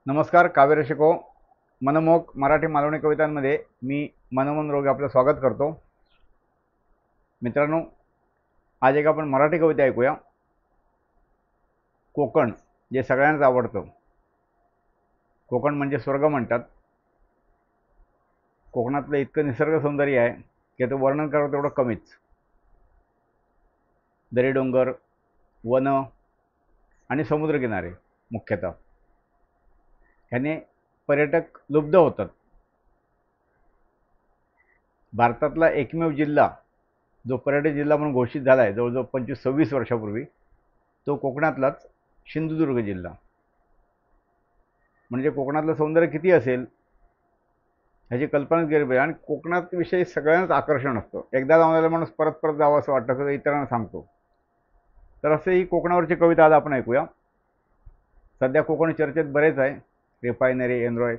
नमस्कार काव्य शिको मनमोहक मराठी मालवणी कवितांमध्ये मी मनमोहन रोग आपलं स्वागत करतो। मित्रांनो, आज एक आपण मराठी कविता ऐकूया। कोकण जे सगळ्यांनाच आवडतं। कोकण म्हणजे स्वर्ग म्हणतात। कोकणातलं इतकं निसर्ग सौंदर्य आहे की ते वर्णन करावं तेवढं कमीच। दरी डोंगर, वन आणि समुद्रकिनारे मुख्यतः ह्याने पर्यटक लुब्ध होतात। भारतातला एकमेव जिल्हा जो पर्यटक जिल्हा म्हणून घोषित झाला आहे जवळजवळ 25-26 वर्षापूर्वी, तो कोकणातलाच सिंधुदुर्ग जिल्हा। म्हणजे कोकणातलं सौंदर्य किती असेल ह्याची कल्पनाच केली पाहिजे। आणि कोकणात विषयी सगळ्यांनाच आकर्षण असतं। एकदा जाऊन माणूस परत परत जावं असं वाटतं की इतरांना सांगतो। तर असं ही कोकणावरची कविता आज आपण ऐकूया। सध्या कोकण चर्चेत बरेच आहे। रिफायनरी, एनरॉय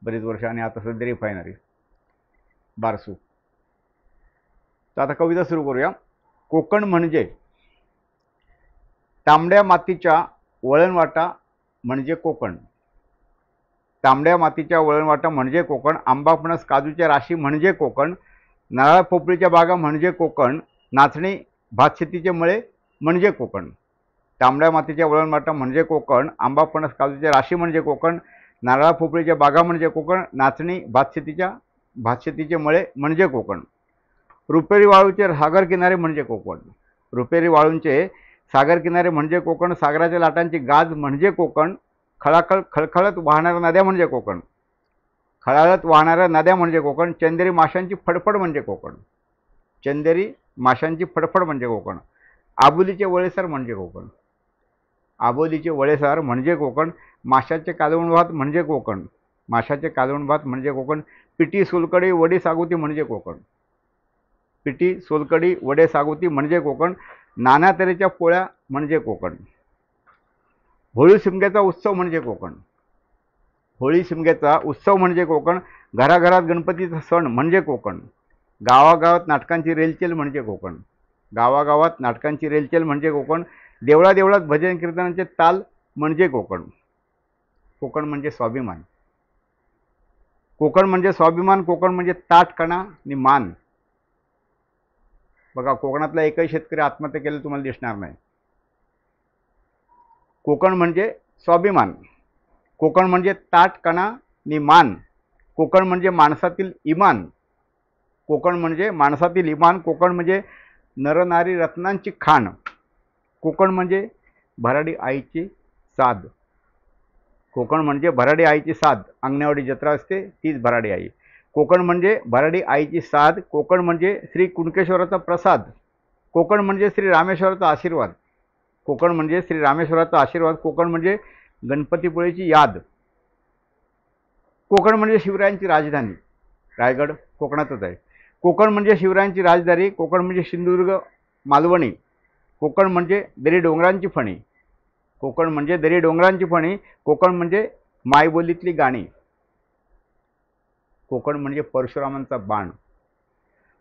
बरीच वर्ष, आणि आता सध्या रिफायनरी बारसू। तर आता कविता सुरू करूया। कोकण म्हणजे तांबड्या मातीच्या वळणवाटा म्हणजे कोकण। तांबड्या मातीच्या वळणवाटा म्हणजे कोकण। आंबा फणस काजूच्या राशी म्हणजे कोकण। नारळ पोपळीच्या बागा म्हणजे कोकण। नाचणी भातशेतीचे मळे म्हणजे कोकण। तांबड्या मातीच्या वळणवाटा म्हणजे कोकण। आंबा फणस काजूच्या राशी म्हणजे कोकण। नारळ पोपळीच्या बागा म्हणजे कोकण। नाचणी भातशेतीचे मळे म्हणजे कोकण। रुपेरी वाळूचे सागर किनारे म्हणजे कोकण। रुपेरी वाळूंचे सागर किनारे म्हणजे कोकण। सागराच्या लाटांची गाज म्हणजे कोकण। खळखळत वाहणाऱ्या नद्या म्हणजे कोकण। खळाळत वाहणाऱ्या नद्या म्हणजे कोकण। चंदेरी माशांची फडफड म्हणजे कोकण। चंदेरी माशांची फडफड म्हणजे कोकण। आबोलीचे वळेसार म्हणजे कोकण। आबोलीचे वळेसार म्हणजे कोकण। माशाचे कालवण भात म्हणजे कोकण। माशाचे कालवण भात म्हणजे कोकण। पिठी सोलकढी वडी सागोती म्हणजे कोकण। पिठी सोलकढी वडे सागोती म्हणजे कोकण। नाना तऱ्हेच्या पोळ्या म्हणजे कोकण। होळी शिमग्याचा उत्सव म्हणजे कोकण। होळी शिमग्याचा उत्सव म्हणजे कोकण। घराघरात गणपतीचा सण म्हणजे कोकण। गावागावात नाटकांची रेलचेल म्हणजे कोकण। गावागावात नाटकांची रेलचेल म्हणजे कोकण। देवळा देवळात भजन कीर्तनांचे ताल म्हणजे कोकण। कोकण म्हणजे स्वाभिमान। कोकण म्हणजे स्वाभिमान। कोकण म्हणजे ताठपणा आणि मान। बघा, कोकणातला एकही शेतकरी आत्महत्या केलेलं तुम्हाला दिसणार नाही। कोकण म्हणजे स्वाभिमान। कोकण म्हणजे ताठपणा आणि मान। कोकण म्हणजे माणसातील इमान। कोकण म्हणजे माणसातील इमान। कोकण म्हणजे नरनारी रत्नांची खाण। कोकण म्हणजे भराडी आईची साध। कोकण म्हणजे भराडी आईची साध। अंगणेवाडी जत्रा असते तीच भराडी आई। कोकण म्हणजे भराडी आईची साध। कोकण म्हणजे श्री कुणकेश्वराचा प्रसाद। कोकण म्हणजे श्री रामेश्वराचा आशीर्वाद। कोकण म्हणजे श्री रामेश्वराचा आशीर्वाद। कोकण म्हणजे गणपतीपुळेची याद। कोकण म्हणजे शिवरायांची राजधानी। रायगड कोकणातच आहे। कोकण म्हणजे शिवरायांची राजधानी। कोकण म्हणजे सिंधुदुर्ग मालवणी। कोकण म्हणजे दरी डोंगरांची फणी। कोकण म्हणजे दरी डोंगरांची फणी। कोकण म्हणजे मायबोलीतली गाणी। कोकण म्हणजे परशुरामांचा बाण।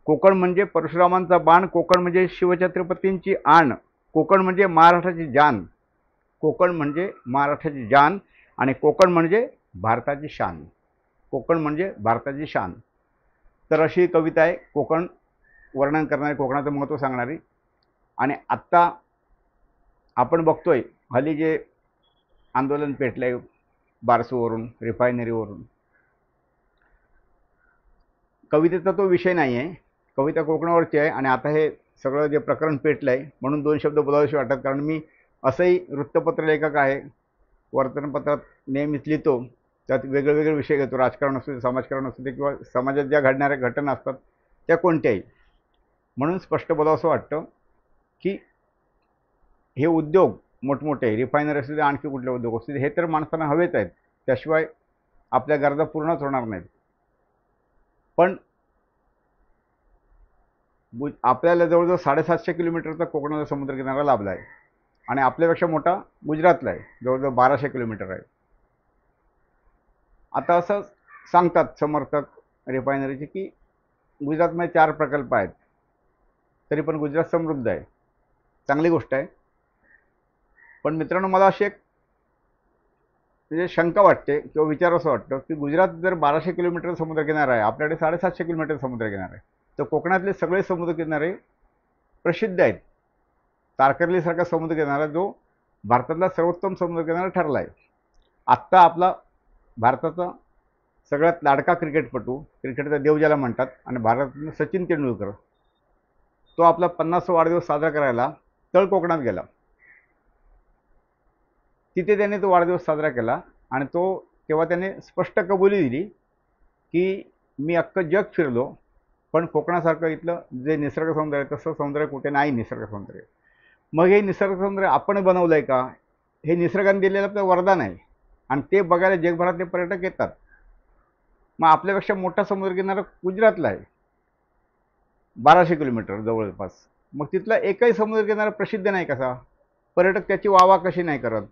कोकण म्हणजे परशुरामांचा बाण। कोकण म्हणजे शिवछत्रपतींची आण। कोकण म्हणजे महाराष्ट्राची जान। कोकण म्हणजे महाराष्ट्राची जान। आणि कोकण म्हणजे भारताची शान। कोकण म्हणजे भारताची शान। तर अशी कविता आहे कोकण वर्णन करणारी, कोकणाचं महत्त्व सांगणारी। आणि आत्ता आपण बघतोय हल्ली जे आंदोलन पेटलंय बारसूवरून, रिफायनरीवरून, कवितेचा तो विषय नाही आहे। कविता कोकणावरची आहे। आणि आता हे सगळं जे प्रकरण पेटलं आहे म्हणून दोन शब्द बोलावेसे वाटतात। कारण मी असंही वृत्तपत्र लेखक आहे, वर्तमानपत्रात नेहमीच लिहितो। त्यात वेगळे विषय घेतो। राजकारण असू दे, समाजकारण असू दे, किंवा समाजात ज्या घडणाऱ्या घटना असतात त्या कोणत्याही। म्हणून स्पष्ट बोलावंसं वाटतं की हे उद्योग मोठमोठे, रिफायनरी असू दे, आणखी कुठले उद्योग असू दे, हे तर माणसांना हवेच आहेत। त्याशिवाय आपल्या गरजा पूर्णच होणार नाहीत। पण आपल्याला जवळजवळ 750 किलोमीटरचा कोकणाचा समुद्रकिनारा लाभला आहे। आणि आपल्यापेक्षा मोठा गुजरातला आहे, जवळजवळ 1200 किलोमीटर आहे। आता असं सांगतात समर्थक रिफायनरीचे की गुजरातमध्ये 4 प्रकल्प आहेत, तरी पण गुजरात समृद्ध आहे। चांगली गोष्ट आहे। पण मित्रांनो, मला अशी एक म्हणजे शंका वाटते किंवा विचार असं वाटतं की गुजरात जर 1200 किलोमीटर समुद्रकिनारा आहे, आपल्याकडे 750 किलोमीटर समुद्रकिनारा आहे, तर कोकणातले सगळे समुद्रकिनारे प्रसिद्ध आहेत. तारकर्लीसारखा समुद्रकिनारा जो भारतातला सर्वोत्तम समुद्रकिनारा ठरला आहे. आत्ता आपला भारताचा सगळ्यात लाडका क्रिकेटपटू, क्रिकेटचा देव ज्याला म्हणतात, आणि भारतातून सचिन तेंडुलकर, तो आपला 50वा वाढदिवस साजरा करायला तळ कोकणात गेला. तिथे त्याने तो वाढदिवस साजरा केला आणि तेव्हा त्याने स्पष्ट कबुली दिली की मी अख्खं जग फिरलो, पण कोकणासारखं इथलं जे निसर्ग सौंदर्य आहे तसं सौंदर्य कुठे नाही. निसर्ग सौंदर्य मग हे निसर्ग सौंदर्य आपण बनवलं आहे का? हे निसर्गाने दिलेलं आपलं वरदान आहे आणि ते बघायला जगभरातले पर्यटक येतात. मग आपल्यापेक्षा मोठा समुद्रकिनारा गुजरातला आहे, 1200 किलोमीटर जवळपास. मग तिथला एकही समुद्रकिनारा प्रसिद्ध नाही कसा? पर्यटक त्याची वावा कशी नाही करत?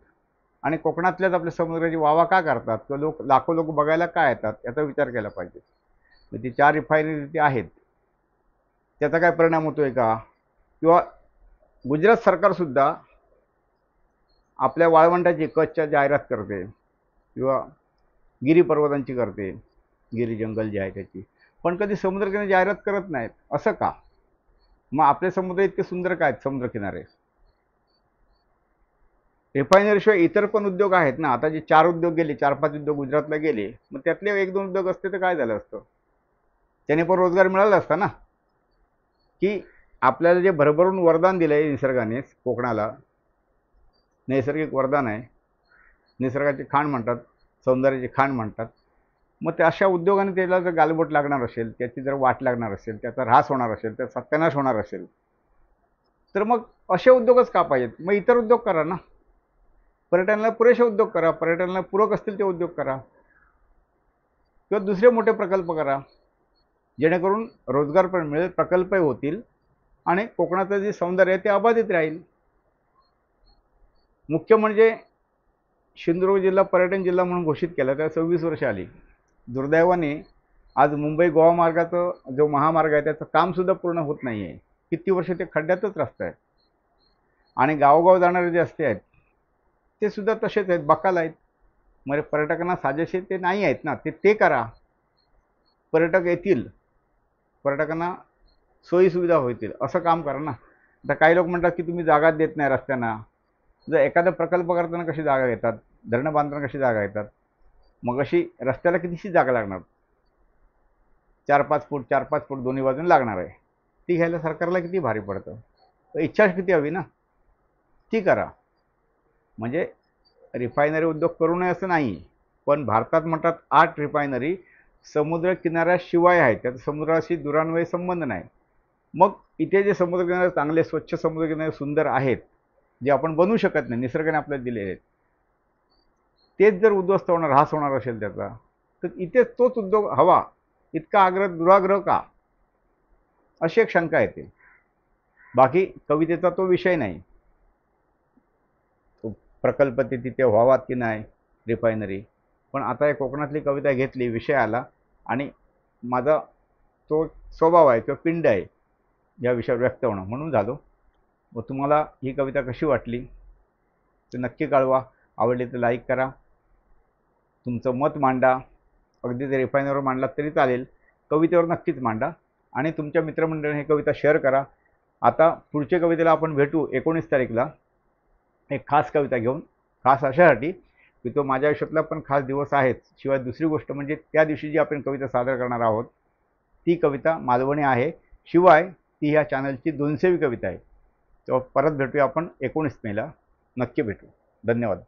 आणि कोकणातल्याच आपल्या समुद्राची वावा का करतात? किंवा लाखो लोक बघायला का येतात? याचा विचार केला पाहिजे. मग ती 4 रिफायनरी तिथे आहेत, त्याचा काय परिणाम होतोय का? किंवा गुजरात सरकारसुद्धा आपल्या वाळवंटाची, कच्छच्या जाहिरात करते किंवा गिरी पर्वतांची करते, गिरी जंगल जे आहे त्याची, पण कधी समुद्रकिनारी जाहिरात करत नाहीत. असं का? मग आपले समुद्र इतके सुंदर काय आहेत समुद्रकिनारे? रिफायनरीशिवाय इतर पण उद्योग आहेत ना. आता जे 4 उद्योग गेले, 4-5 उद्योग गुजरातला गेले, मग त्यातले 1-2 उद्योग असते तर काय झालं असतं? त्याने पण रोजगार मिळाला असता ना. की आपल्याला जे भरभरून वरदान दिलं आहे निसर्गाने कोकणाला, नैसर्गिक वरदान आहे, निसर्गाची खाण म्हणतात, सौंदर्याची खाण म्हणतात. मग त्या अशा उद्योगाने त्याला जर गालबोट लागणार असेल, त्याची जर वाट लागणार असेल, त्याचा ऱ्हास होणार असेल, त्याचा सत्यानाश होणार असेल, तर मग असे उद्योगच का पाहिजेत? मग इतर उद्योग करा ना. पर्यटनाला पुरेसे उद्योग करा, पर्यटनाला पूरक असतील ते उद्योग करा, किंवा दुसरे मोठे प्रकल्प करा, जेणेकरून रोजगार पण मिळेल, प्रकल्पही होतील आणि कोकणाचं जे सौंदर्य आहे ते अबाधित राहील. मुख्य म्हणजे सिंधुदुर्ग जिल्हा पर्यटन जिल्हा म्हणून घोषित केला, त्याला 26 वर्ष आली. दुर्दैवाने आज मुंबई गोवा मार्गाचं जो महामार्ग आहे त्याचं कामसुद्धा पूर्ण होत नाही आहे. किती वर्ष ते खड्ड्यातच रस्ते आहेत आणि गावोगाव जाणारे जे रस्ते आहेत ते सुद्धा तसेच आहेत, बकाल आहेत. म्हणजे पर्यटकांना साजेसे ते नाही आहेत ना. ते करा, पर्यटक येतील, पर्यटकांना सोयीसुविधा होतील, असं काम करा ना. आता काही लोक म्हणतात की तुम्ही जागा देत नाही रस्त्यांना. जर एखादा प्रकल्प करताना कशी जागा घेतात, धरणं बांधताना कशी जागा घेतात, मग अशी रस्त्याला कितीशी जागा लागणार? 4-5 फूट 4-5 फूट दोन्ही बाजून लागणार आहे. ती घ्यायला सरकारला किती भारी पडतं. इच्छाशक्ती हवी ना, ती करा. म्हणजे रिफायनरी उद्योग करू नये असं नाही, पण भारतात म्हणतात 8 रिफायनरी समुद्र किनाऱ्याशिवाय आहेत, त्याचा समुद्राशी दुरान्वयी संबंध नाही. मग इथे जे समुद्रकिनारे चांगले स्वच्छ समुद्रकिनारे सुंदर आहेत, जे आपण बनवू शकत नाही, निसर्गाने आपल्याला दिलेले आहेत, तेच जर उद्ध्वस्त होणार, ऱ्हास होणार असेल त्याचा, तर इथे तोच उद्योग हवा. इतका आग्रह, दुराग्रह का? अशी एक शंका येते. बाकी कवितेचा तो विषय नाही. प्रकल्प ते तिथे व्हावात की नाही रिफायनरी, पण आता या कोकणातली कविता घेतली, विषय आला आणि माझा तो स्वभाव आहे किंवा पिंड आहे या विषयावर व्यक्त होणं, म्हणून झालो. व तुम्हाला ही कविता कशी वाटली ते नक्की कळवा. आवडली तर लाईक करा, तुमचं मत मांडा. अगदी ते रिफायनरीवर मांडलात तरी चालेल, कवितेवर नक्कीच मांडा आणि तुमच्या मित्रमंडळीने ही कविता शेअर करा. आता पुढच्या कवितेला आपण भेटू 19 तारीखला एक खास कविता घेऊन. खास अशासाठी की तो माझ्या आयुष्यातला पण खास दिवस आहेच. शिवाय दुसरी गोष्ट म्हणजे त्या दिवशी जी आपण कविता सादर करणार आहोत ती कविता मालवणी आहे. शिवाय ती ह्या चॅनलची 200वी कविता आहे. तेव्हा परत भेटूया आपण 19 मेला. नक्की भेटू. धन्यवाद.